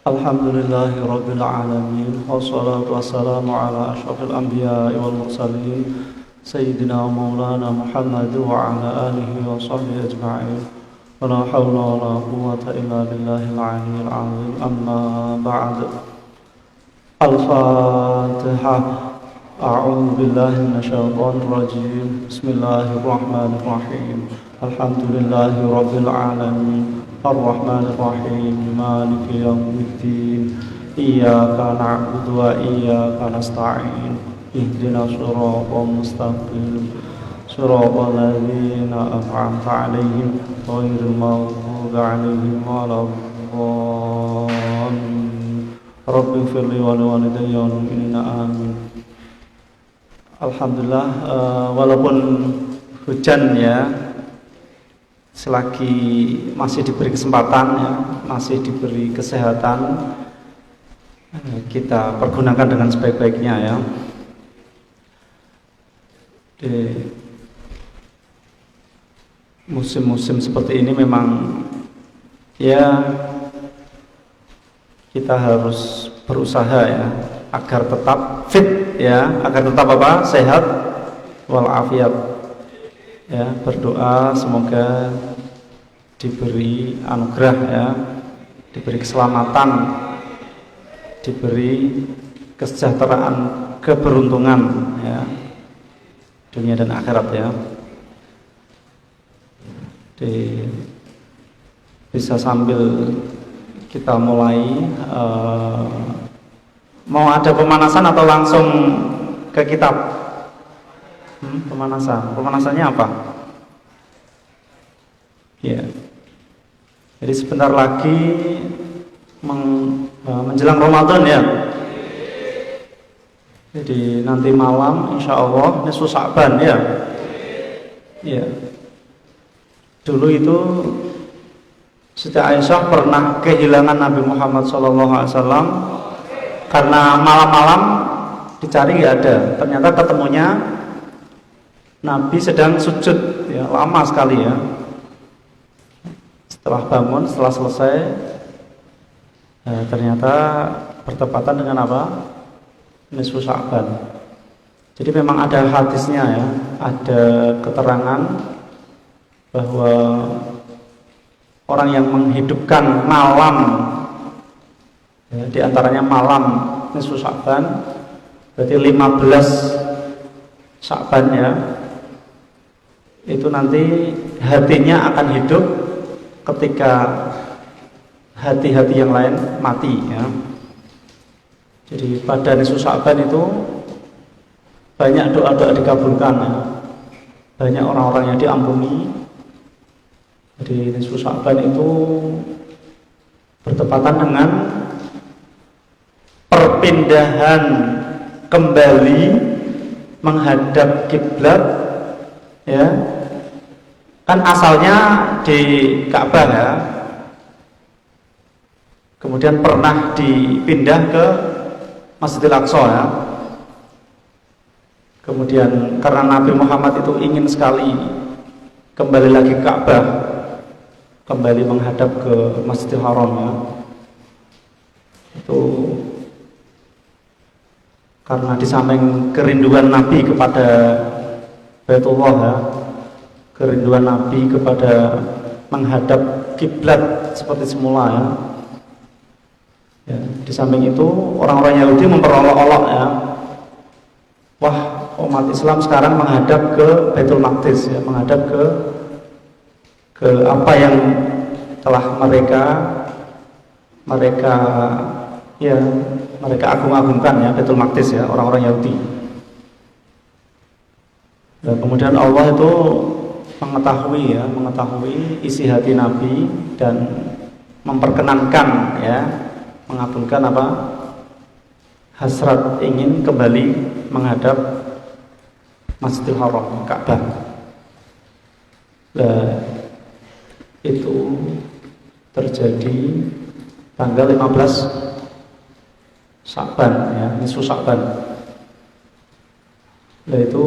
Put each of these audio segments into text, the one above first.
Alhamdulillahi Rabbil Alamin. Wassalatu wassalamu ala ashrafil anbiya wal mursalin Sayyidina wa maulana Muhammad wa ala alihi wa sahbihi ajma'in. Wa la hawla wa la quwwata illa billahil aliyyil azim. Amma ba'd. Al-Fatihah. A'udzu billahi minasyaitonir rajim. Bismillahirrahmanirrahim. Alhamdulillahi Rabbil Alamin. Ar-Rahmanir Rahim. Maliki yaumiddin. Iyyaka na'budu wa iyyaka nasta'in. Ihdinas siratal mustaqim. Siratal ladzina an'amta 'alaihim ghairil maghdubi 'alaihim waladdallin. Rabbi firli wa liwalidayya wal mu'minina amin. Alhamdulillah, walaupun hujan ya, selagi masih diberi kesempatan ya, masih diberi kesehatan, kita pergunakan dengan sebaik-baiknya ya. Di musim-musim seperti ini memang ya kita harus berusaha ya agar tetap fit ya, agar tetap apa? Sehat walafiat. Ya, berdoa semoga diberi anugerah ya, diberi keselamatan, diberi kesejahteraan, keberuntungan ya, dunia dan akhirat ya. Bisa sambil kita mulai, mau ada pemanasan atau langsung ke kitab? Pemanasannya apa? Ya. Jadi sebentar lagi menjelang Ramadan ya. Jadi nanti malam insya Allah nisfu Sya'ban ya. Ya. Dulu itu Siti Aisyah pernah kehilangan Nabi Muhammad SAW karena malam-malam dicari nggak ada. Ternyata ketemunya Nabi sedang sujud ya, lama sekali ya. Setelah bangun, setelah selesai, ternyata bertepatan dengan apa? Nisfu Sya'ban. Jadi memang ada hadisnya ya, ada keterangan bahwa orang yang menghidupkan malam ya, diantaranya malam nisfu Sya'ban, berarti 15 Sya'ban ya, itu nanti hatinya akan hidup ketika hati-hati yang lain mati ya. Jadi pada nisfu Sya'ban itu banyak doa-doa dikabulkan ya. Banyak orang-orang yang diampuni. Jadi nisfu Sya'ban itu bertepatan dengan perpindahan kembali menghadap kiblat ya. Kan asalnya di Ka'bah ya, kemudian pernah dipindah ke Masjidil Aqsa ya. Kemudian karena Nabi Muhammad itu ingin sekali kembali lagi ke Ka'bah, kembali menghadap ke Masjidil Haram ya, itu karena di samping kerinduan Nabi kepada Baitullah ya, kerinduan Nabi kepada menghadap kiblat seperti semula ya. Ya, di samping itu orang-orang Yahudi memperolok-olok ya, wah umat Islam sekarang menghadap ke Baitul Maqdis ya, menghadap ke apa yang telah mereka agung-agungkan ya, Baitul Maqdis ya, orang-orang Yahudi. Dan kemudian Allah itu mengetahui isi hati Nabi dan memperkenankan ya, mengabulkan apa? Hasrat ingin kembali menghadap Masjidil Haram, Ka'bah. Nah, itu terjadi tanggal 15 Sya'ban ya, nisfu Sya'ban. Nah itu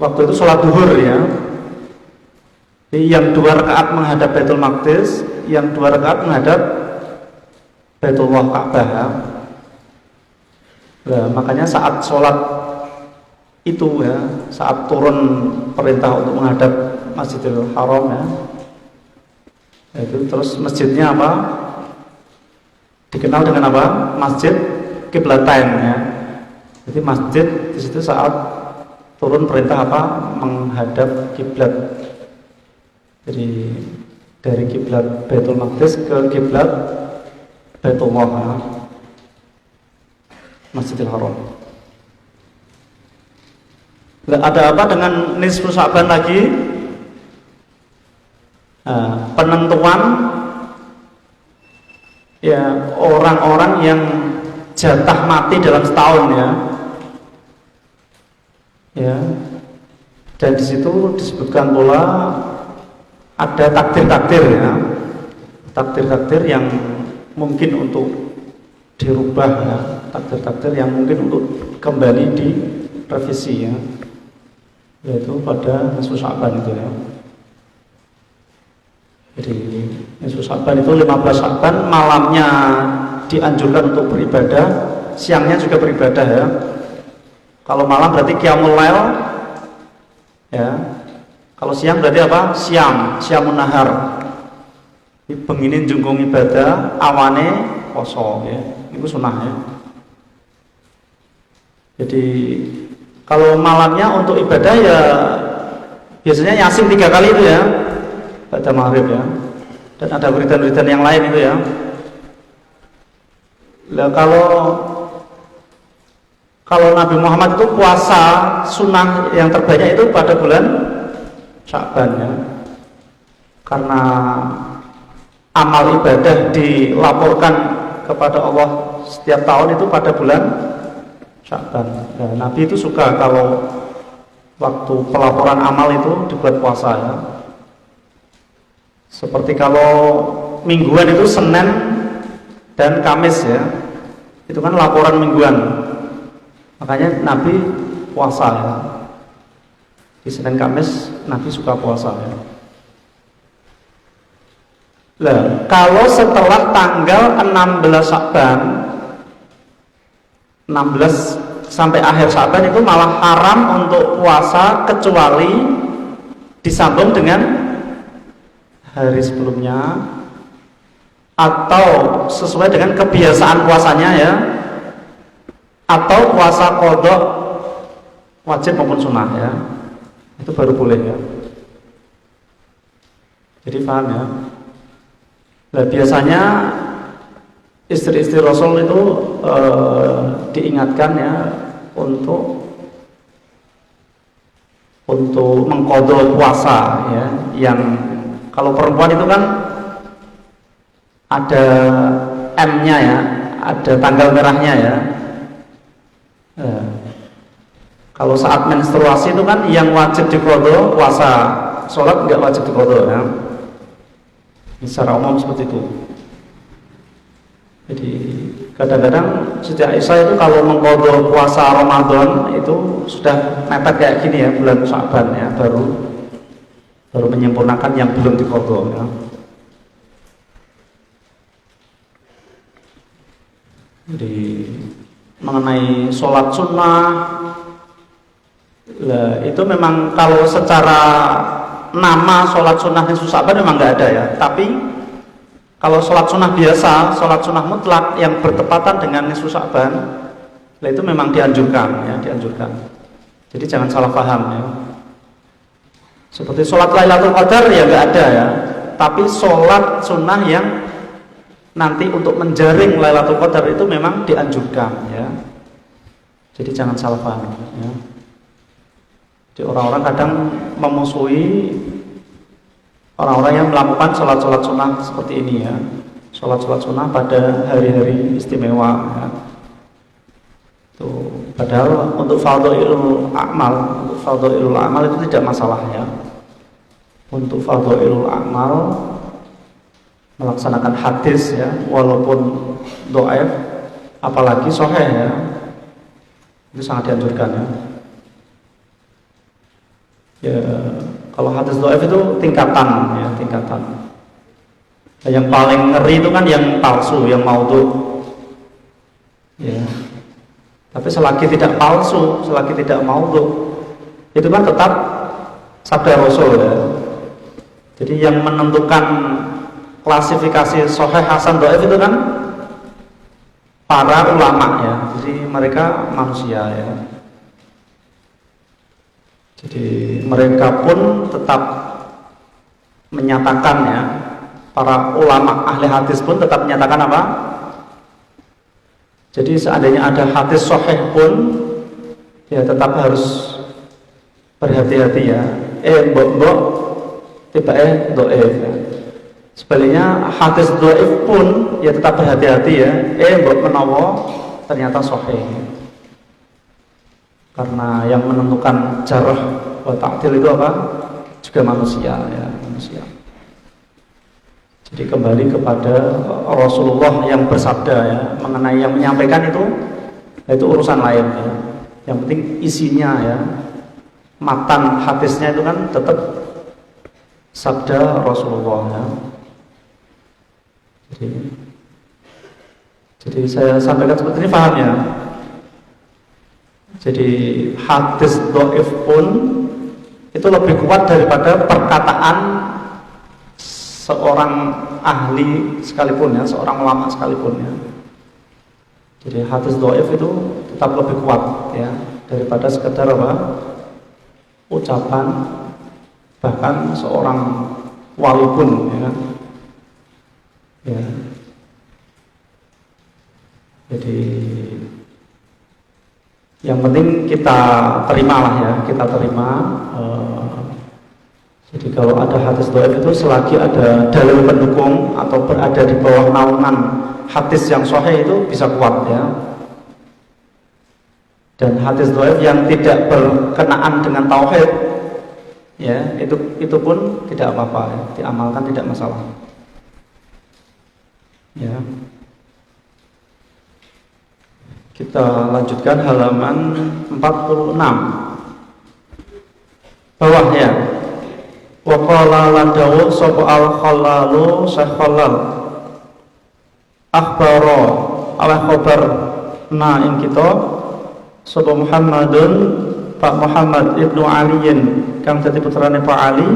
waktu itu sholat duhur ya. Yang 2 rakaat menghadap Baitul Maqdis, yang 2 rakaat menghadap Baitullah Ka'bah ya. Nah, makanya saat sholat itu ya, saat turun perintah untuk menghadap Masjidil Haram ya, itu terus masjidnya apa? Dikenal dengan apa? Masjid Kiblatain ya. Jadi masjid di situ saat turun perintah apa? Menghadap kiblat. Jadi dari kiblat Baitul Maqdis ke kiblat Baitullah ya, Masjidil Haram. Nah, ada apa dengan nisfu Sya'ban lagi? Nah, penentuan ya orang-orang yang jatah mati dalam setahun ya. Ya. Dan di situ disebutkan pula ada takdir-takdir ya. Takdir-takdir yang mungkin untuk dirubah ya, takdir-takdir yang mungkin untuk kembali direvisi ya, yaitu pada nisfu Sya'ban itu ya. Jadi nisfu Sya'ban itu 15 Sya'ban malamnya dianjurkan untuk beribadah, siangnya juga beribadah ya. Kalau malam berarti qiyamul lail ya. Kalau siang berarti apa? Syamun nahar. Bengine jungkung ibadah, awane poso ya. Itu sunnah ya. Jadi kalau malamnya untuk ibadah ya biasanya Yasin 3 kali itu ya pada maghrib ya. Dan ada wiridan-wiridan yang lain itu ya. Nah, kalau Nabi Muhammad itu puasa sunnah yang terbanyak itu pada bulan Sya'ban ya. Karena amal ibadah dilaporkan kepada Allah setiap tahun itu pada bulan Sya'ban. Nah, Nabi itu suka kalau waktu pelaporan amal itu dibuat puasa ya. Seperti kalau mingguan itu Senin dan Kamis ya. Itu kan laporan mingguan. Makanya Nabi puasa ya. Di Senin Kamis Nabi suka puasa ya. Nah, kalau setelah tanggal 16 Sya'ban 16 sampai akhir Sya'ban itu malah haram untuk puasa kecuali disambung dengan hari sebelumnya atau sesuai dengan kebiasaan puasanya ya, atau puasa qadha wajib maupun sunnah ya, itu baru boleh ya. Jadi paham ya. Nah, biasanya istri-istri Rasul itu diingatkan ya untuk mengqadha puasa ya, yang kalau perempuan itu kan ada M-nya ya, ada tanggal merahnya ya. Kalau saat menstruasi itu kan yang wajib diqadha puasa, sholat nggak wajib diqadha ya. Secara umum seperti itu. Jadi kadang-kadang sejak Aisyah itu kalau mengqadha puasa Ramadan itu sudah mepet kayak gini ya, bulan Sya'ban ya, baru menyempurnakan yang belum diqadha ya. Jadi mengenai sholat sunnah lah, itu memang kalau secara nama sholat sunnah nisfu Sya'ban memang nggak ada ya. Tapi kalau sholat sunnah biasa, sholat sunnah mutlak yang bertepatan dengan nisfu Sya'ban, lah itu memang dianjurkan ya, dianjurkan. Jadi jangan salah paham ya. Seperti sholat Lailatul Qadar ya nggak ada ya. Tapi sholat sunnah yang nanti untuk menjaring Lailatul Qadar itu memang dianjurkan ya. Jadi jangan salah paham ya. Jadi orang-orang kadang memusuhi orang-orang yang melakukan sholat-sholat sunnah seperti ini ya. Sholat-sholat sunnah pada hari-hari istimewa ya. Tuh, padahal untuk fardhailul amal itu tidak masalah ya. Untuk fardhailul amal melaksanakan hadis ya, walaupun dhaif apalagi sahih ya, itu sangat dianjurkan ya. Ya, kalau hadis dhaif itu tingkatan ya, tingkatan. Yang paling ngeri itu kan yang palsu, yang maudhu. Ya. Tapi selagi tidak palsu, selagi tidak maudhu, itu kan tetap sabda Rasul ya. Jadi yang menentukan klasifikasi sahih hasan dhaif itu kan para ulama ya. Jadi mereka manusia ya. Jadi mereka pun tetap menyatakan ya, para ulama ahli hadis pun tetap menyatakan apa? Jadi seandainya ada hadis sahih pun ya tetap harus berhati-hati ya. Mbok tiba dhaif ya. Sebaliknya hadis dhaif pun ya tetap berhati-hati ya. Mbok menawa ternyata sahih. Karena yang menentukan jarh wa ta'dil itu apa? Juga manusia ya, manusia. Jadi kembali kepada Rasulullah yang bersabda ya, mengenai yang menyampaikan itu urusan lain ya. Yang penting isinya ya, matan hadisnya itu kan tetap sabda Rasulullah ya. Jadi saya sampaikan seperti ini, paham ya? Jadi hadis dhaif pun itu lebih kuat daripada perkataan seorang ahli sekalipun ya, seorang ulama sekalipun ya. Jadi hadis dhaif itu tetap lebih kuat ya daripada sekedar apa? Ucapan bahkan seorang wali pun ya. Ya. Jadi yang penting kita terimalah ya, kita terima. Jadi kalau ada hadis dhaif itu selagi ada dalil pendukung atau berada di bawah naungan hadis yang sahih itu bisa kuat ya. Dan hadis dhaif yang tidak berkenaan dengan tauhid ya, itu pun tidak apa-apa ya, diamalkan tidak masalah. Ya. Kita lanjutkan halaman 46 bawahnya. Wa qala ladawu sapa al-khalalu sakhalal akhbaro ala khabar na ing kita sapa Muhammadun Pak Muhammad ibnu Aliin kang dadi putrane Pak Ali,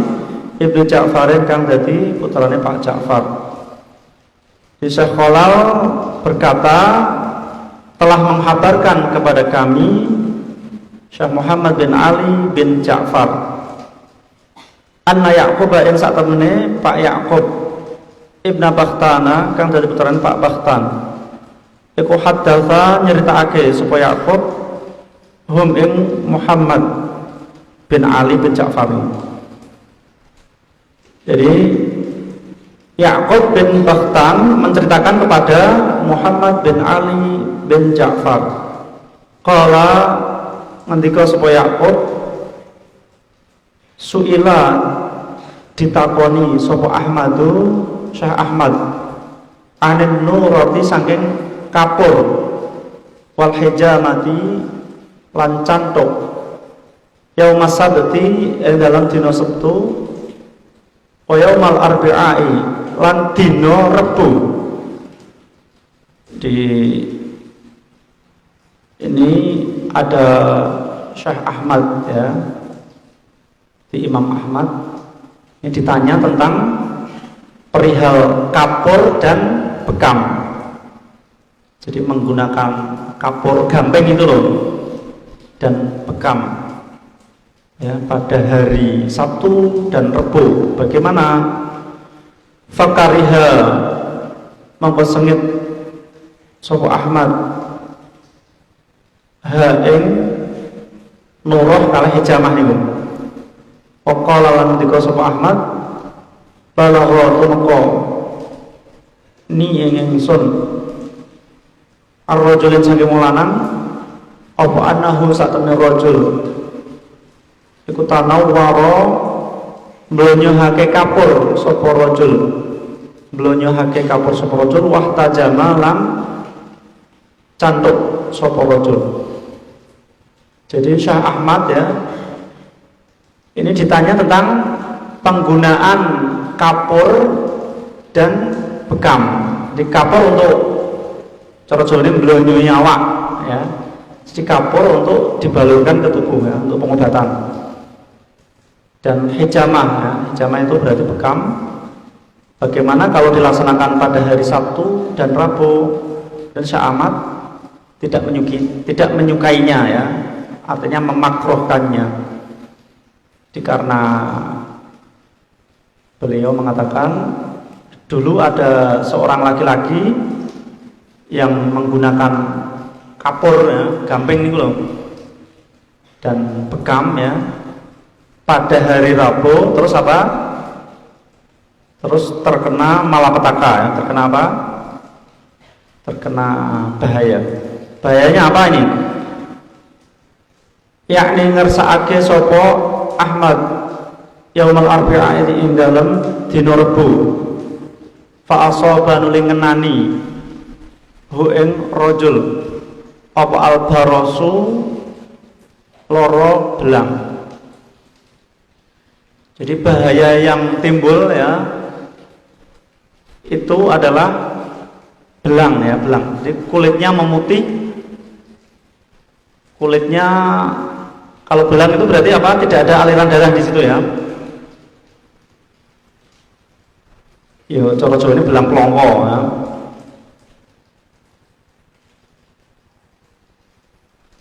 ibnu Ja'farin kang dadi putrane Pak Ja'far. Di Sakhalal berkata, telah menghabarkan kepada kami Syekh Muhammad bin Ali bin Ja'far anna Ya'qub yang saat temene Pak Ya'qub ibna Bakhtana kang dari putrane Pak Bakhtan iku haddatsa nyeritakake supaya Ya'qub hum ing Muhammad bin Ali bin Ja'far. Jadi Ya'qub bin Bakhtan menceritakan kepada Muhammad bin Ali bin Ja'far. Qala ngendika supaya Ya'qub suila ditakoni sapa Ahmadu Syekh Ahmad anin nurati saking kapur wal hijamati lan cantuk yaumas sabti dalam dina Sabtu wa yaumal arbi'i lan dina Rebu. Di ini ada Syekh Ahmad ya, di Imam Ahmad yang ditanya tentang perihal kapur dan bekam. Jadi menggunakan kapur gamping itu loh dan bekam ya pada hari Sabtu dan Rebu. Bagaimana? Fakariha mempesengit sapa Ahmad ing nuruh kalih hijamah niku. Qala lan dika sapa Ahmad balagha tumeka ni ing ingsun ar-rajulin saking lanang apa annahu satemene rajul iku tanawwara mlonyohake kapur sapa rajul, mlonyohake kapur sapa rajul wahtajama lan cantuk sapa rajul. Jadi Syekh Ahmad ya ini ditanya tentang penggunaan kapur dan bekam. Di kapur untuk cara Jawa ini belonyo nyawa ya. Jadi kapur untuk dibalurkan ke tubuh ya, untuk pengobatan. Dan hijamah ya, hijamah itu berarti bekam. Bagaimana kalau dilaksanakan pada hari Sabtu dan Rabu dan Syaamat tidak menyukainya ya, artinya memakruhkannya. Karena beliau mengatakan dulu ada seorang laki-laki yang menggunakan kapur ya, gamping itu loh, dan bekam ya pada hari Rabu, terus apa? Terus terkena malapetaka ya, terkena apa? Terkena bahaya. Bahayanya apa ini? Yakni ngersakake sapa Ahmad yaumal arbi'a ing dalem dina Rebo. Fa asaba nuling ngenani hu ing rajul apa albarasu loro belang. Jadi bahaya yang timbul ya itu adalah belang ya, belang. Jadi kulitnya memutih. Kulitnya kalau belang itu berarti apa? Tidak ada aliran darah di situ ya. Ya, cara Jawa ini belang pelongko ya.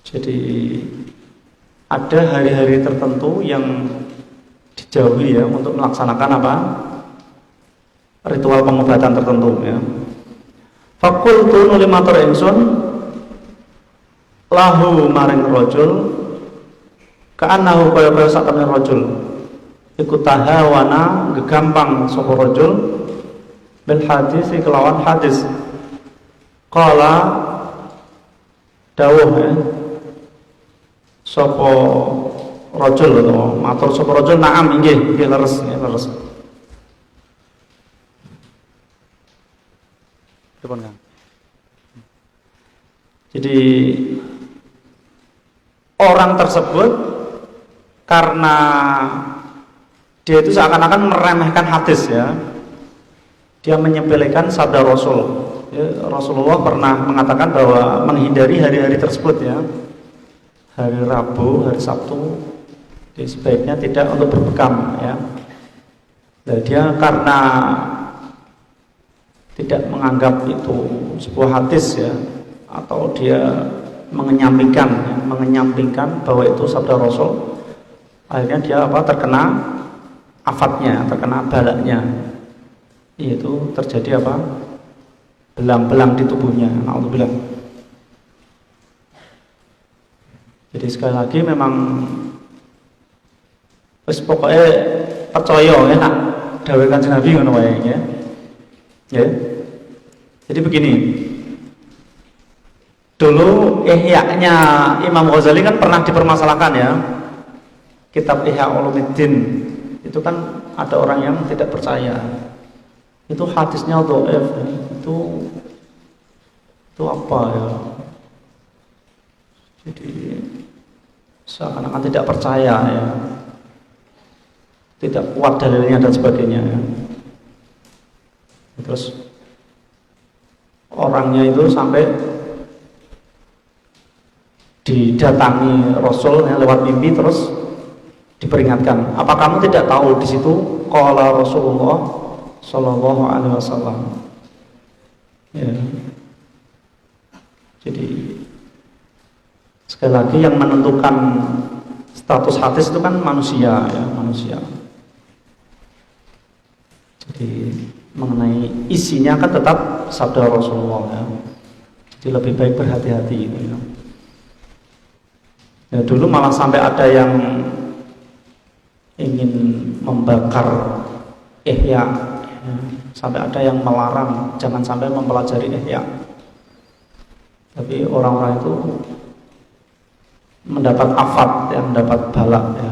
Jadi ada hari-hari tertentu yang dijauhi ya untuk melaksanakan apa? Ritual pengobatan tertentu ya. Fakultu nuli matur ingsun lahu maring rajul ka'annahu kaya sak temene rajul iku tahawana gegampang sapa rajul bil hadis kelawan hadis qala dawuh ya sapa rajul atau matur sapa rajul na'am inggih leres ya leres. Jadi orang tersebut karena dia itu seakan-akan meremehkan hadis ya, dia menyepelekan sabda Rasul ya, Rasulullah pernah mengatakan bahwa menghindari hari-hari tersebut ya, hari Rabu, hari Sabtu, jadi sebaiknya tidak untuk berbekam ya. Nah, dia karena tidak menganggap itu sebuah hadis ya, atau dia mengenyampingkan bahwa itu sabda Rasul, akhirnya dia apa? Terkena afatnya, terkena balaknya, yaitu terjadi apa? Belang-belang di tubuhnya. Alhamdulillah. Jadi sekali lagi memang wis pokoknya percaya ya nak dawuh Kanjeng Nabi ngono wae ya. Ya. Jadi begini. Dulu Ihya-nya Imam Ghazali kan pernah dipermasalahkan ya. Kitab Ihya Ulumuddin itu kan ada orang yang tidak percaya. Itu hadisnya dhaif ya. Itu apa ya? Jadi seakan-akan tidak percaya ya. Tidak kuat dalilnya dan sebagainya ya. Terus orangnya itu sampai didatangi Rasul ya, lewat mimpi, terus diperingatkan, apa kamu tidak tahu di situ qala Rasulullah sallallahu alaihi wasallam ya. Jadi sekali lagi yang menentukan status hadis itu kan manusia ya, manusia. Jadi mengenai isinya kan tetap sabda Rasulullah ya. Jadi lebih baik berhati-hati gitu ya. Ya, dulu malah sampai ada yang ingin membakar Ihya ya. Sampai ada yang melarang jangan sampai mempelajari Ihya. Tapi orang-orang itu mendapat afat ya, mendapat balak ya.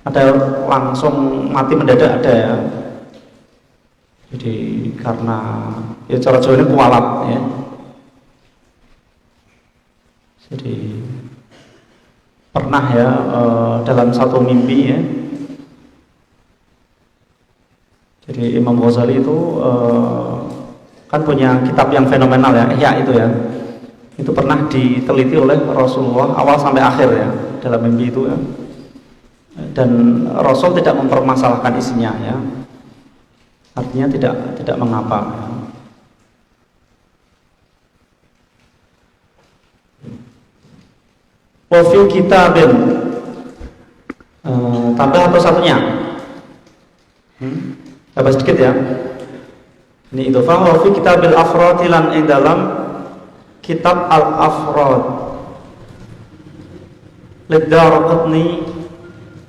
Ada langsung mati mendadak ada ya. Jadi karena ya cara Jawa ini kualat ya. Jadi pernah ya dalam satu mimpi ya, Jadi Imam Ghazali itu kan punya kitab yang fenomenal ya, Ihya itu ya. Itu pernah diteliti oleh Rasulullah awal sampai akhir ya, dalam mimpi itu ya. Dan Rasul tidak mempermasalahkan isinya ya. Artinya tidak mengapa ya. Wa fi kitabin tambah atau satunya? Tambah sedikit ya. Ini idhofah wa fi kitabil afrad lan ing dalam kitab al-afrad Liddaruqutni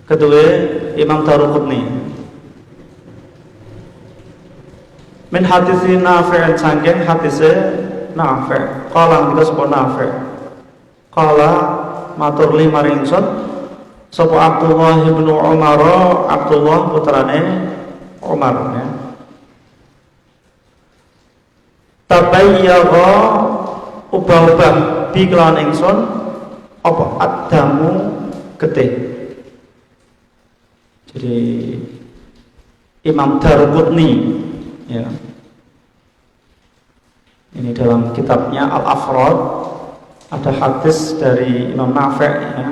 kedua Imam Daruqutni min hadisi Nafi' sangking hadise Nafi' qala kita sapa Nafi' qala matur li maring ingsun sapa Abdullah bin Umar, Abdullah putrane Umar ya. Tabayyagha ubah-ubah bi kelawan ingsun apa adamu getih. Jadi Imam Daruqutni ya. Ini dalam kitabnya Al-Afrad ada hadis dari Imam Nafi' ya.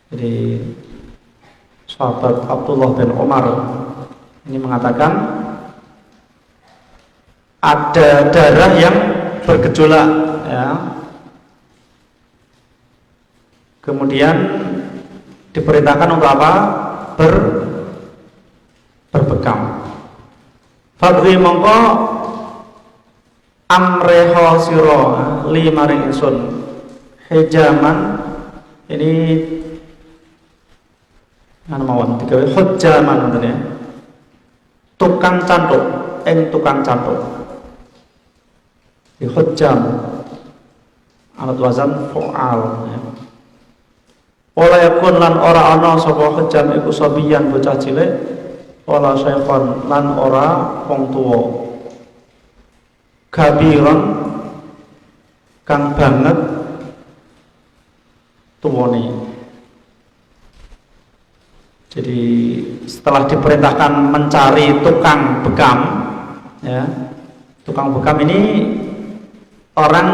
Jadi sahabat Abdullah bin Umar ini mengatakan ada darah yang bergejolak ya. Kemudian diperintahkan untuk apa? Berbekam. Fadri mongko amreho siro li maring ingsun hijaman ini ana mawon digawe hujjaman ngoten ya. Tukang cantuk, tukang cantuk. Di hujjam alat wazan fu'al ya. Wala yakun lan ora ana sapa hujjam iku sabiyan bocah cilik wala syaikhan lan ora wong tuwa kabiran kang banget tuwane. Jadi setelah diperintahkan mencari tukang bekam ya, tukang bekam ini orang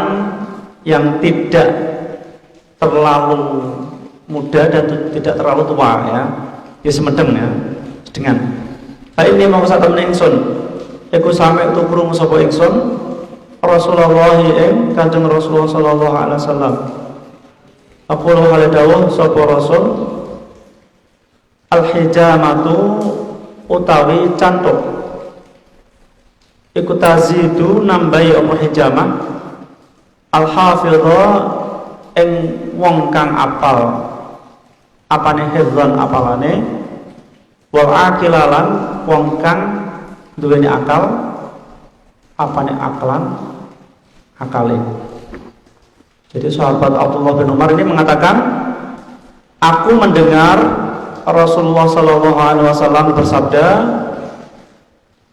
yang tidak terlalu muda dan tidak terlalu tua ya, dia semedeng ya, sedengan. Ini mau satu ingsun, aku sampai itu kurung sapa ingsun Rasulullah ing Kanjeng Rasulullah sallallahu alaihi wasallam. Aku hale dawuh sapa Rasul al-hijamatu utawi cantuk iku tazidu nambahi apa hijamah al-hafidha ing wong kang apal apane hifdzan apalane wal aqilalan wong kang duweni akal apane akalan akale. Jadi sahabat Abdullah bin Umar ini mengatakan aku mendengar Rasulullah Shallallahu Alaihi Wasallam bersabda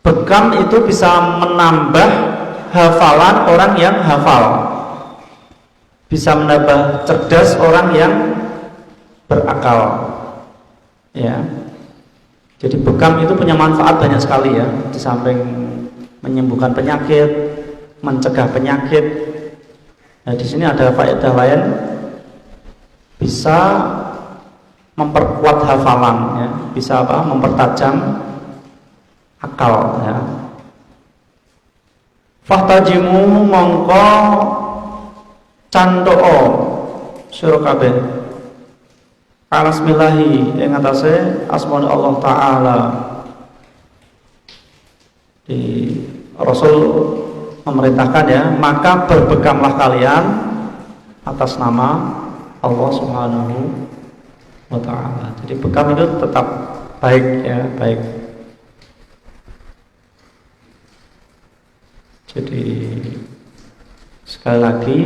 bekam itu bisa menambah hafalan orang yang hafal, bisa menambah cerdas orang yang berakal ya. Jadi bekam itu punya manfaat banyak sekali ya, di samping menyembuhkan penyakit, mencegah penyakit. Nah, di sini ada faedah lain, bisa memperkuat hafalan ya, bisa apa? Mempertajam akal ya. Fahtajimu mongko candoo sira kabeh Bismillahi ing atase asmaul Allah taala. Di Rasul memerintahkan ya, maka berbekamlah kalian atas nama Allah Subhanahu wa taala. Jadi bekam itu tetap baik ya, baik. Jadi sekali lagi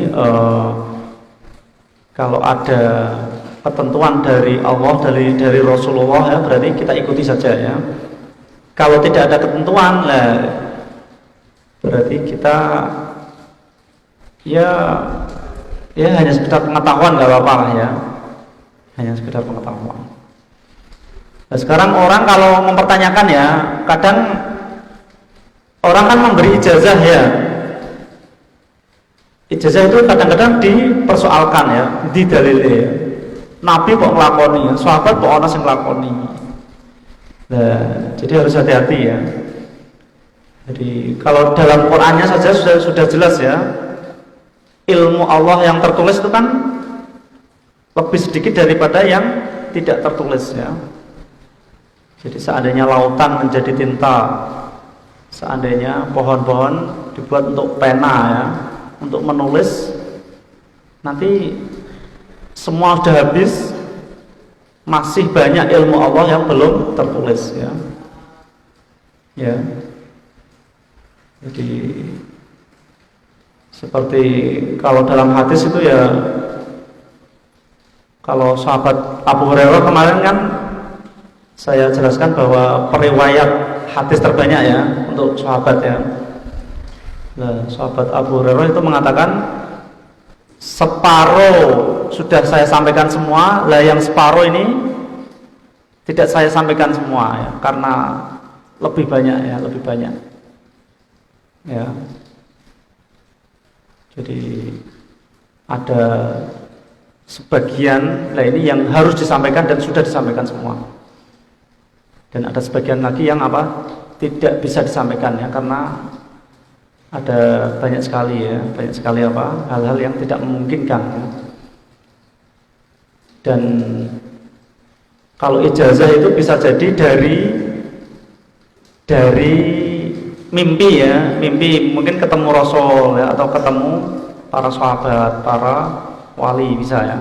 kalau ada ketentuan dari Allah, dari Rasulullah ya, berarti kita ikuti saja ya. Kalau tidak ada ketentuan lah, berarti kita ya hanya sekedar pengetahuan, nggak apa-apa lah ya, hanya sekedar pengetahuan. Nah, sekarang orang kalau mempertanyakan ya, kadang orang kan memberi ijazah ya. Ijazah itu kadang-kadang dipersoalkan ya, didalile ya. Nabi kok nglakoni ya, sahabat kok ana sing nglakoni. Nah, jadi harus hati-hati ya. Jadi kalau dalam Qur'annya saja sudah jelas ya. Ilmu Allah yang tertulis itu kan lebih sedikit daripada yang tidak tertulis ya. Jadi seandainya lautan menjadi tinta, seandainya pohon-pohon dibuat untuk pena ya, untuk menulis, nanti semua sudah habis, masih banyak ilmu Allah yang belum tertulis ya. Ya. Jadi seperti kalau dalam hadis itu ya, kalau sahabat Abu Hurairah kemarin kan saya jelaskan bahwa periwayat hadis terbanyak ya untuk sahabat ya. Nah, sahabat Abu Hurairah itu mengatakan separuh sudah saya sampaikan semua, lah yang separuh ini tidak saya sampaikan semua ya, karena lebih banyak ya, lebih banyak ya. Jadi ada sebagian, lah ini yang harus disampaikan dan sudah disampaikan semua, dan ada sebagian lagi yang apa, tidak bisa disampaikan ya, karena ada banyak sekali ya, banyak sekali apa, hal-hal yang tidak memungkinkan ya. Dan kalau ijazah itu bisa jadi dari mimpi ya, mimpi mungkin ketemu Rasul ya, atau ketemu para sahabat, para wali bisa ya,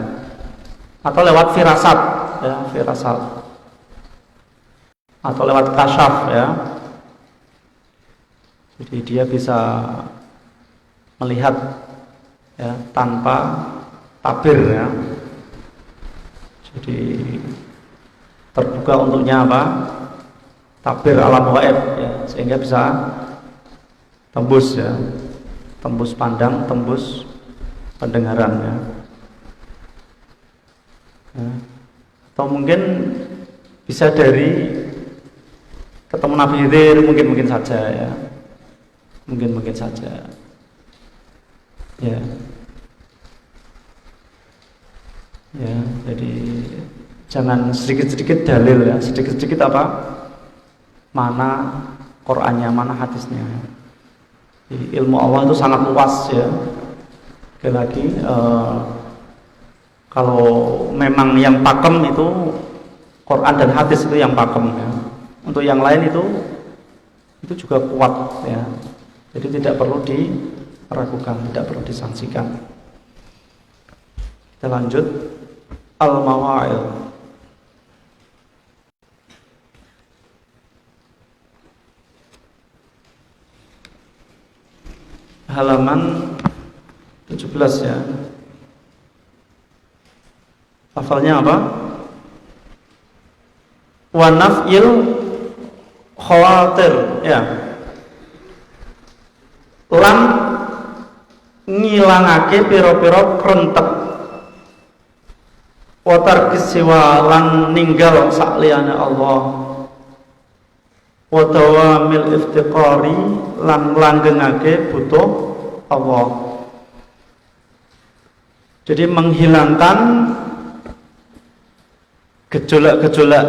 atau lewat firasat ya, firasat, atau lewat kasyaf ya. Jadi dia bisa melihat ya tanpa tabir ya. Jadi terbuka untuknya apa? Tabir alam gaib ya, sehingga bisa tembus ya, tembus pandang, tembus pendengaran ya. Ya. Atau mungkin bisa dari ketemu Nabi Khidir, mungkin saja ya, mungkin saja ya. Ya, jadi jangan sedikit-sedikit dalil ya, sedikit-sedikit apa, mana Qur'annya, mana hadisnya. Jadi, ilmu Allah itu sangat luas ya. Sekali lagi kalau memang yang pakem itu Quran dan hadis itu yang pakem ya. Untuk yang lain itu juga kuat ya. Jadi tidak perlu diragukan, tidak perlu disangsikan. Kita lanjut. Al-Mawa'il. Halaman 17 ya. Hafalnya apa? Wa naf'il khawatir ya. Lan ngilangake pira-pira krentek. Wa tarkis siwa lan ninggal sakliyane Allah. Wa dawamil iftiqari lan langgengake butuh Allah. Jadi menghilangkan gejolak-gejolak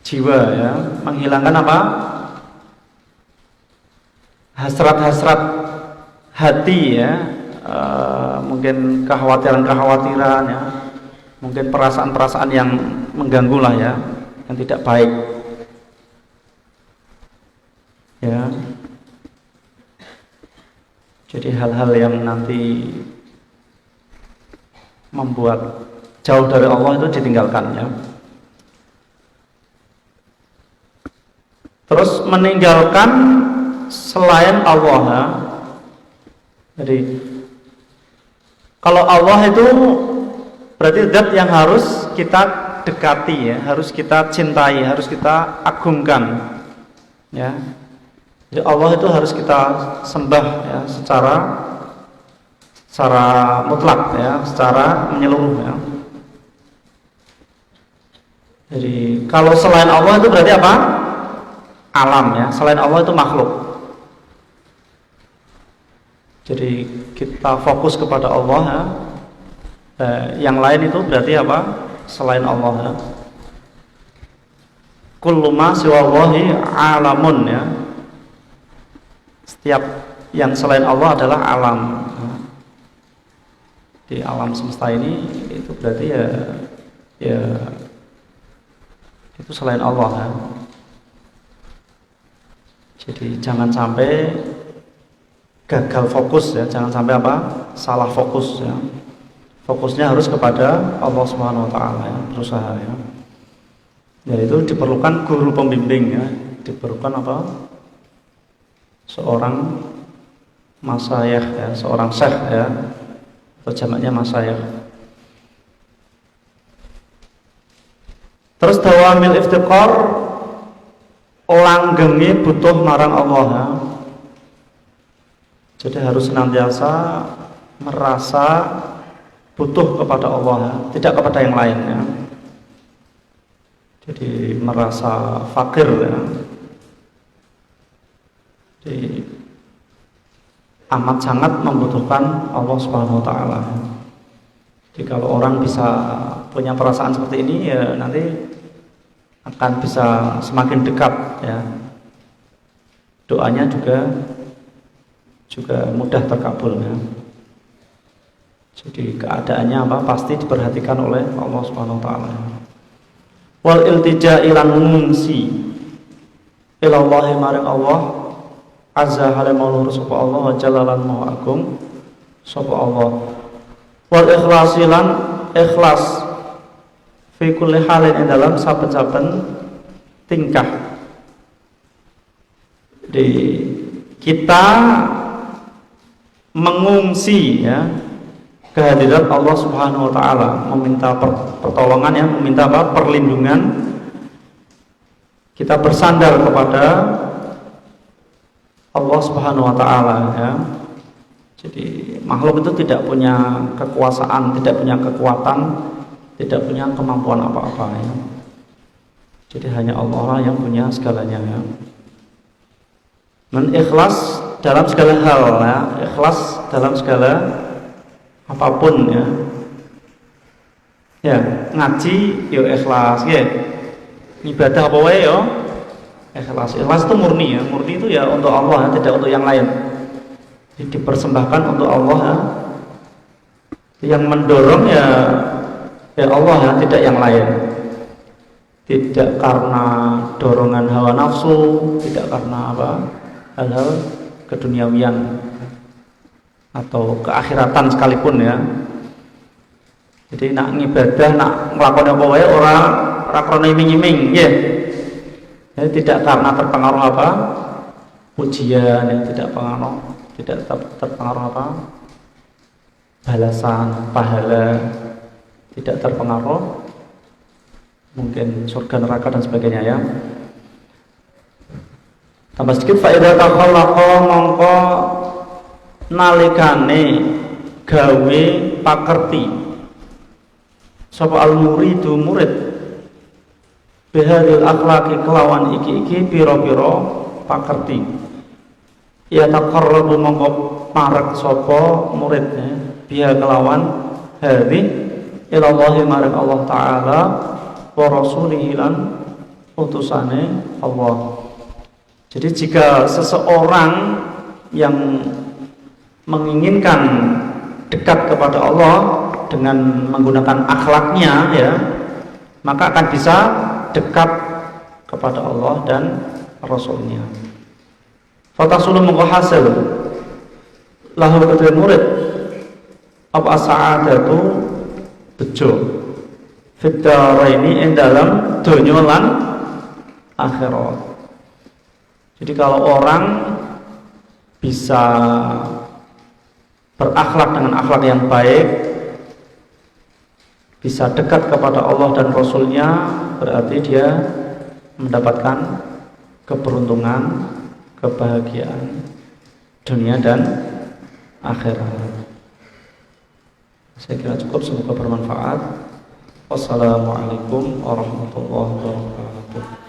jiwa ya, menghilangkan apa? Hasrat-hasrat hati ya, mungkin kekhawatiran-kekhawatiran ya, mungkin perasaan-perasaan yang mengganggu lah ya, yang tidak baik ya. Jadi hal-hal yang nanti membuat jauh dari Allah itu ditinggalkan ya. Terus meninggalkan selain Allah ya. Jadi kalau Allah itu berarti zat yang harus kita dekati ya, harus kita cintai, harus kita agungkan ya. Jadi Allah itu harus kita sembah ya, secara mutlak ya, secara menyeluruh ya. Jadi kalau selain Allah itu berarti apa? Alam ya. Selain Allah itu makhluk. Jadi kita fokus kepada Allah ya. Yang lain itu berarti apa? Selain Allah ya. Kullu ma siwallahi alamun ya. Setiap yang selain Allah adalah alam. Di alam semesta ini itu berarti ya itu selain Allah ya. Jadi jangan sampai gagal fokus ya, jangan sampai apa? Salah fokus ya. Fokusnya harus kepada Allah Subhanahu wa taala ya, berusaha ya. Ya itu diperlukan guru pembimbing ya, diperlukan apa? Seorang masyayikh ya, seorang syekh ya, atau jamaknya masyayikh. Terus dawamil iftiqar, langgengi butuh marang Allah ya. Jadi harus senantiasa merasa butuh kepada Allah ya, tidak kepada yang lain ya. Jadi merasa fakir ya. Jadi amat sangat membutuhkan Allah Subhanahu wa taala. Jadi kalau orang bisa punya perasaan seperti ini ya nanti akan bisa semakin dekat ya. Doanya juga mudah terkabul ya. Jadi keadaannya apa? Pasti diperhatikan oleh Allah Subhanahu wa taala. Wal iltija ilan ngungsi ilallahi maring Allah azza halimul sapa Allah wa jalalan maha agung sapa Allah. Wal ikhlasilan ikhlas fi kulli halin ing dalam saben-saben tingkah. Di kita mengungsi ya kehadirat Allah Subhanahu wa taala, meminta pertolongan ya, meminta apa? Perlindungan. Kita bersandar kepada Allah Subhanahu wa taala ya. Jadi makhluk itu tidak punya kekuasaan, tidak punya kekuatan, tidak punya kemampuan apa-apa ya. Jadi hanya Allah yang punya segalanya ya. Dan ikhlas dalam segala hal ya, ikhlas dalam segala apapun ya. Ya, ngaji yo ikhlas ya. Ibadah apa wae yo ikhlas. Ikhlas itu murni ya. Murni itu ya untuk Allah ya, tidak untuk yang lain. Jadi dipersembahkan untuk Allah ya. Yang mendorong ya Allah ya, tidak yang lain. Tidak karena dorongan hawa nafsu, tidak karena apa? Hal-hal keduniawian atau keakhiratan sekalipun ya. Jadi nak ngibadah, nak nglakoni apa wae ora krana iming-iming nggih. Ya, tidak karena terpengaruh apa? Pujian ya, tidak terpengaruh apa? Balasan, pahala, tidak terpengaruh mungkin surga neraka dan sebagainya ya. Tambah sedikit faedah takhallaqa mongko nalikane gawe pakerti sapa al-muridu murid bihadil akhlaqi kelawan iki pira-pira pakerti ya taqarrabu mongko marek sapa muridnya biha kelawan hadhi ila Allah marek Allah taala wa rasulihi lan utusane Allah. Jadi jika seseorang yang menginginkan dekat kepada Allah dengan menggunakan akhlaknya ya, maka akan bisa dekat kepada Allah dan Rasulnya. Fatasulu mongko hasil lahu kedua murid apa sa'adatu bejo fitaraini ing dalam donya lan akhirat. Jadi kalau orang bisa berakhlak dengan akhlak yang baik, bisa dekat kepada Allah dan Rasulnya, berarti dia mendapatkan keberuntungan, kebahagiaan dunia dan akhirat. Saya kira cukup, semoga bermanfaat. Wassalamualaikum warahmatullahi wabarakatuh.